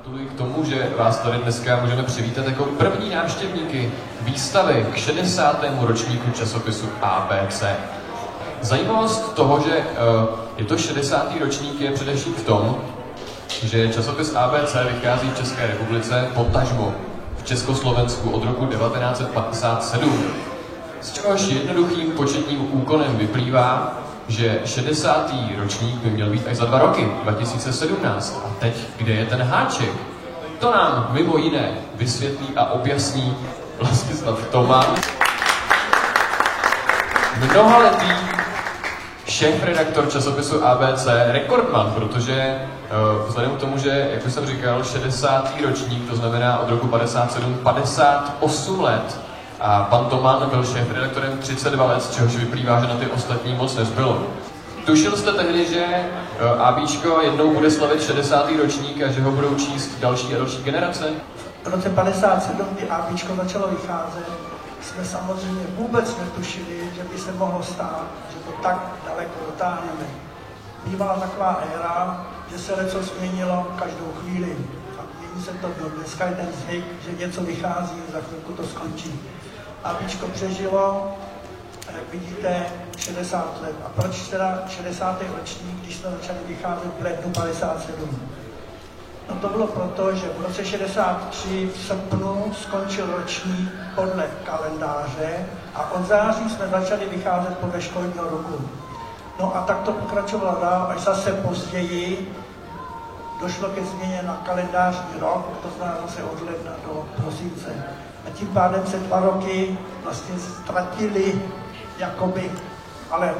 Gratuluji k tomu, že vás tady dneska můžeme přivítat jako první návštěvníky výstavy k 60. ročníku časopisu ABC. Zajímavost toho, že je to 60. ročník, je především v tom, že časopis ABC vychází v České republice potažmo v Československu od roku 1957. Z čehož jednoduchým početním úkonem vyplývá, že 60. ročník by měl být až za 2 roky, 2017. A teď, kde je ten háček? To nám mimo jiné vysvětlí a objasní Vlastislav Toman, mnohaletý šéfredaktor časopisu ABC, rekordman, protože vzhledem k tomu, že, jak jsem říkal, 60. ročník, to znamená od roku 57, 58 let, a pan Toman byl šéfredaktorem 32 let, z čehož vyplývá, že na ty ostatní moc nezbylo. Tušil jste tehdy, že ABčko jednou bude slavit 60. ročník a že ho budou číst další a další generace? V roce 57, kdy ABčko začalo vycházet, jsme samozřejmě vůbec netušili, že by se mohlo stát, že to tak daleko dotáhneme. Bývala taková éra, že se leco změnilo každou chvíli. A mění se to do dneska je ten zvyk, že něco vychází, za chvilku to skončí. ABčko přežilo, jak vidíte, 60 let. A proč teda 60. ročník, když jsme začali vycházet v lednu 57? No to bylo proto, že v roce 63 v srpnu skončil ročník podle kalendáře a od září jsme začali vycházet podle školního roku. No a tak to pokračovalo dál, až zase později došlo ke změně na kalendářní rok, to znamená zase od ledna do prosince. A tím pádem se 2 roky vlastně ztratili, jakoby, ale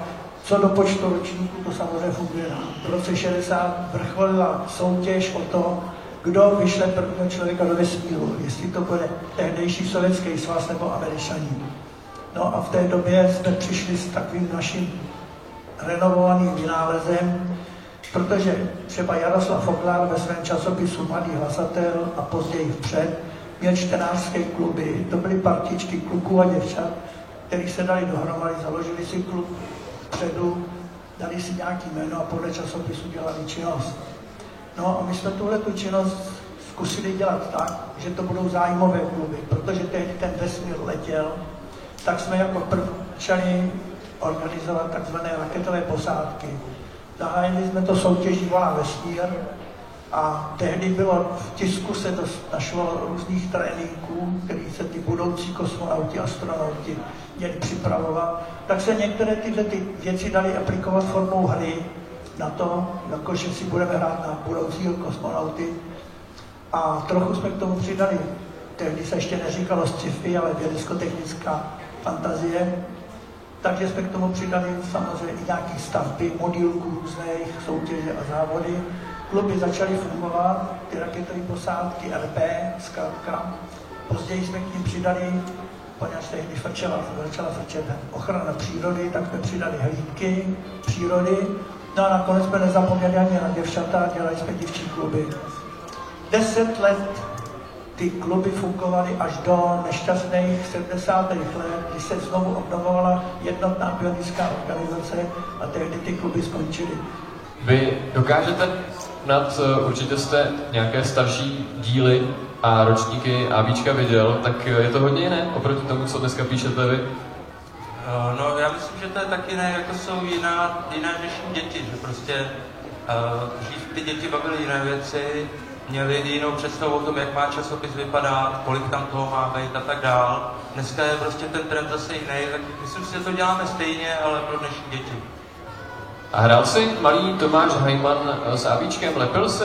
co do počtu ročníků, to samozřejmě funguje. V roce 60 vrcholila soutěž o to, kdo vyšle prvního člověka do vesmíru, jestli to bude tehdejší Sovětský svaz nebo Američané. No a v té době jsme přišli s takovým naším renovovaným vynálezem, protože třeba Jaroslav Foglar ve svém časopisu Mladý hlasatel a později Vpřed měl čtenářské kluby, to byly partičky kluků a děvčat, který se dali dohromady, založili si klub Vpředu, dali si nějaký jméno a podle časopisu dělali činnost. No a my jsme tuhletu činnost zkusili dělat tak, že to budou zájmové kluby, protože tehdy ten vesmír letěl, tak jsme jako začali organizovat takzvané raketové posádky. Zahájili jsme to soutěží Volá vesmír a tehdy bylo v tisku se našlo různých tréninků, který se ty budoucí kosmonauti, astronauti měli připravovat, tak se některé tyhle věci daly aplikovat formou hry na to, jakože si budeme hrát na budoucího kosmonauty. A trochu jsme k tomu přidali, tehdy se ještě neříkalo sci-fi, ale vědecko-technická fantazie, takže jsme k tomu přidali samozřejmě i nějaké stavby, modílků různých, soutěže a závody. Kluby začaly fungovat, ty raketové posádky, RP, zkrátka. Později jsme k ním přidali, poněvadž tehdy začala frčet ochrana přírody, tak jsme přidali hlídky přírody. No a nakonec jsme nezapomněli ani na děvčata, dělali jsme děvčí kluby. 10 let ty kluby fungovaly až do nešťastných 70. let, kdy se znovu obnovovala jednotná pionická organizace a tehdy ty kluby skončily. Vy dokážete určitě jste nějaké starší díly a ročníky ABčka viděl, tak je to hodně jiné oproti tomu, co dneska píšete vy? No já myslím, že to je taky jiné, jako jsou jiné dnešní děti, že prostě dřív ty děti bavily jiné věci, měli jinou představu o tom, jak má časopis vypadat, kolik tam toho má být a tak dál. Dneska je prostě ten trend zase jiný, tak myslím si, že to děláme stejně, ale pro dnešní děti. A hrál si malý Tomáš Hajman s ABčkem, lepil si,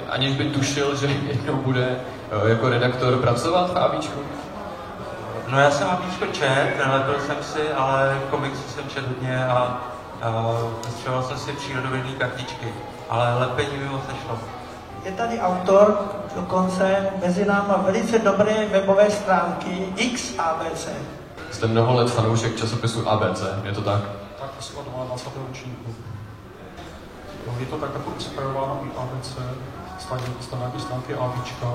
aniž by tušil, že jednou bude jako redaktor pracovat v ABčku? No já jsem ABčko čet, nelepil jsem si, ale komiksy jsem čet hodně a střeboval jsem si přírodovědné kartičky, ale lepení mi moc nešlo. Je tady autor, dokonce mezi náma velice dobré webové stránky XABC. Jste mnoho let fanoušek časopisu ABC, je to tak? Tak asi od 20. ročníku. Je to tak jako inspirováno i ABC, standardní stránky ABčka.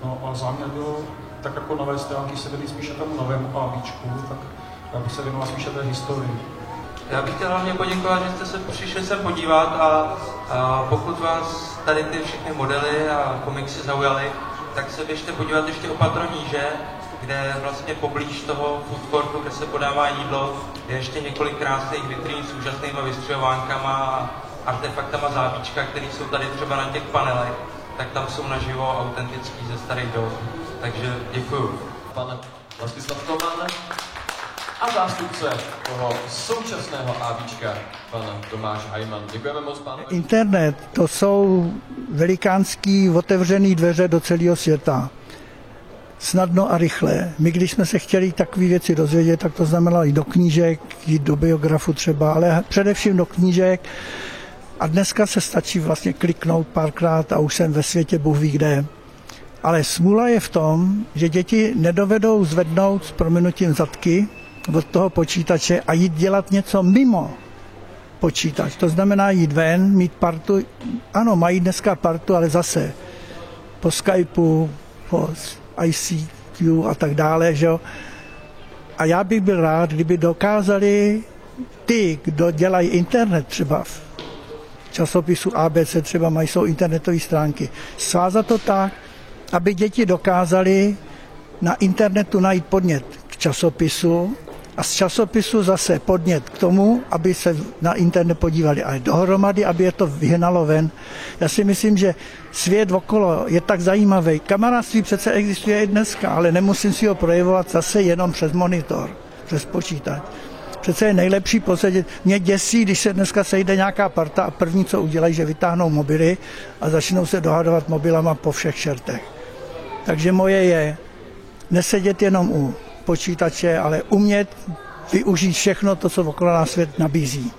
No a záměr byl tak jako nové stránky se věnují spíše tomu novému ABčku, tak já bych se věnoval spíše té historii. Já bych chtěl hlavně poděkovat, že jste se přišli sem podívat a pokud vás tady ty všechny modely a komiksy zaujaly, tak se běžte podívat ještě o Patroníže, kde vlastně poblíž toho food courtu, kde se podává jídlo, je ještě několik krásných vitrín s úžasnými vystřelovánkama a artefaktama zábíčka, které jsou tady třeba na těch panelech, tak tam jsou naživo autentický ze starých dob. Takže děkuju. Pan Vlastislav Toman a zástupce toho současného ABčka, pan Tomáš Hajman. Děkujeme moc, pánové. Internet, to jsou velikánský otevřený dveře do celého světa. Snadno a rychle. My, když jsme se chtěli takové věci dozvědět, tak to znamenalo i do knížek, i do biografu třeba, ale především do knížek. A dneska se stačí vlastně kliknout párkrát a už jsem ve světě Bůh ví kde. Ale smůla je v tom, že děti nedovedou zvednout s prominutím zadky od toho počítače a jít dělat něco mimo počítač. To znamená jít ven, mít partu. Ano, mají dneska partu, ale zase po Skypeu, po ICQ a tak dále. Že? A já bych byl rád, kdyby dokázali ty, kdo dělají internet třeba v časopisu ABC, třeba jsou internetové stránky, svázat to tak, aby děti dokázaly na internetu najít podnět k časopisu a z časopisu zase podnět k tomu, aby se na internet podívali. Ale dohromady, aby je to vyhnalo ven. Já si myslím, že svět okolo je tak zajímavý. Kamarádství přece existuje i dneska, ale nemusím si ho projevovat zase jenom přes monitor, přes počítač. Přece je nejlepší posedět. Mě děsí, když se dneska sejde nějaká parta a první, co udělají, že vytáhnou mobily a začnou se dohadovat mobilama po všech šertech. Takže moje je nesedět jenom u počítače, ale umět využít všechno to, co okolo nás svět nabízí.